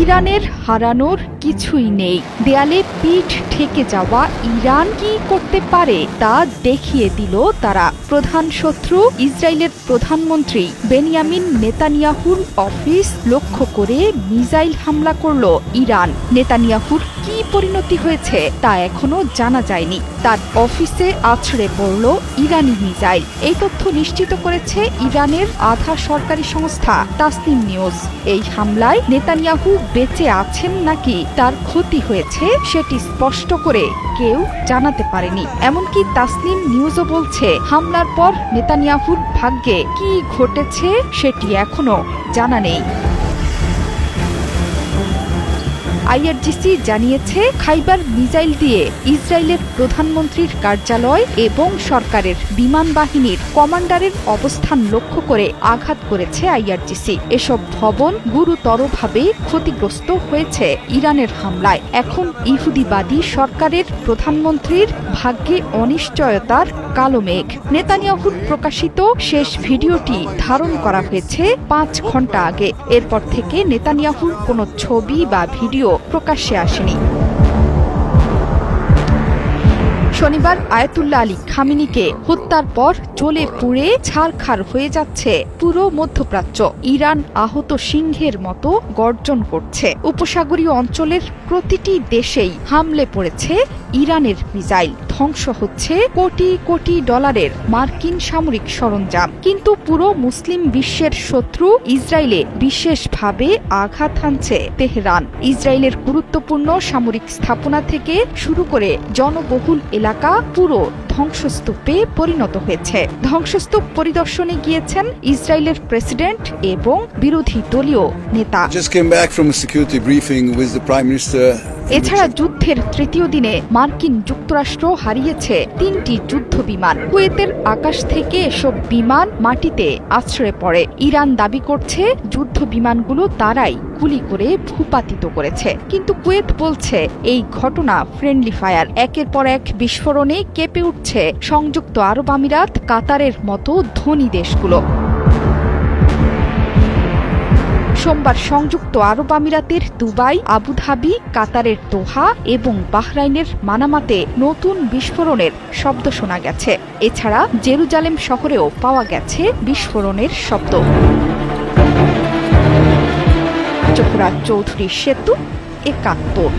ইরানের হারানোর কিছুই নেই। দেয়ালে পিঠ ঠেকে যাওয়া ইরান কি করতে পারে তা দেখিয়ে দিল তারা। প্রধান শত্রু ইসরায়েলের প্রধানমন্ত্রী বেনিয়ামিন নেতানিয়াহুর অফিস লক্ষ্য করে মিসাইল হামলা করল ইরান। নেতানিয়াহুর কি পরিণতি হয়েছে তা এখনো জানা যায়নি। তার অফিসে আছড়ে পড়ল ইরানি মিসাইল। এই তথ্য নিশ্চিত করেছে ইরানের আধা সরকারি সংস্থা তাসনিম নিউজ। এই হামলায় নেতানিয়াহু বেঁচে আছেন নাকি তার ক্ষতি হয়েছে সেটি স্পষ্ট করে কেউ জানাতে পারেনি। এমনকি তাসনিম নিউজও বলছে হামলার পর নেতানিয়াহুর ভাগ্যে কি ঘটেছে সেটি এখনো জানা নেই। আইআরজিসি জানিয়েছে খাইবার মিসাইল দিয়ে ইসরায়েলের প্রধানমন্ত্রীর কার্যালয় এবং সরকারের বিমান বাহিনীর কমান্ডারের অবস্থান লক্ষ্য করে আঘাত করেছে আইআরজিসি। এসব ভবন গুরুতরভাবে ক্ষতিগ্রস্ত হয়েছে ইরানের হামলায়। এখন ইহুদিবাদী সরকারের প্রধানমন্ত্রীর ভাগ্যে অনিশ্চয়তার কালো মেঘ। নেতানিয়াহুর প্রকাশিত শেষ ভিডিওটি ধারণ করা হয়েছে 5 ঘন্টা আগে। এরপর থেকে নেতানিয়াহুর কোনো ছবি বা ভিডিও প্রকাশ্যে আসেনি। শনিবার আয়াতুল্লাহ আলী খামেনিকে হত্যার পর জ্বলে পুড়ে ছারখার হয়ে যাচ্ছে পুরো মধ্যপ্রাচ্য। ইরান আহত সিংহের মতো গর্জন করছে। উপসাগরীয় অঞ্চলের প্রতিটি দেশেই হামলে পড়েছে ইরানের মিসাইল। ধ্বংস হচ্ছে কোটি কোটি ডলারের মার্কিন সামরিক সরঞ্জাম। কিন্তু পুরো মুসলিম বিশ্বের শত্রু ইসরায়েলে বিশেষভাবে আঘাত হানছে তেহরান। ইসরায়েলের গুরুত্বপূর্ণ সামরিক স্থাপনা থেকে শুরু করে জনবহুল এলাকা পুরো ধ্বংসস্তূপে পরিণত হয়েছে। ধ্বংসস্তূপ পরিদর্শনে গিয়েছেন ইসরায়েলের প্রেসিডেন্ট এবং বিরোধী দলীয় নেতা। এছাড়া যুদ্ধের তৃতীয় দিনে মার্কিন যুক্তরাষ্ট্র হারিয়েছে 3টি যুদ্ধ বিমান। কুয়েতের আকাশ থেকে এসব বিমান মাটিতে আছড়ে পড়ে। ইরান দাবি করছে যুদ্ধ বিমানগুলো তারাই গুলি করে ভূপাতিত করেছে। কিন্তু কুয়েত বলছে এই ঘটনা ফ্রেন্ডলি ফায়ার। একের পর এক বিস্ফোরণে কেঁপে উঠছে সংযুক্ত আরব আমিরাত, কাতারের মতো ধনী দেশগুলো। সোমবার সংযুক্ত আরব আমিরাতের দুবাই, আবুধাবি, কাতারের দোহা এবং বাহরাইনের মানামাতে নতুন বিস্ফোরণের শব্দ শোনা গেছে। এছাড়া জেরুজালেম শহরেও পাওয়া গেছে বিস্ফোরণের শব্দ। জোহরা চৌধুরী সেতু, ৭১।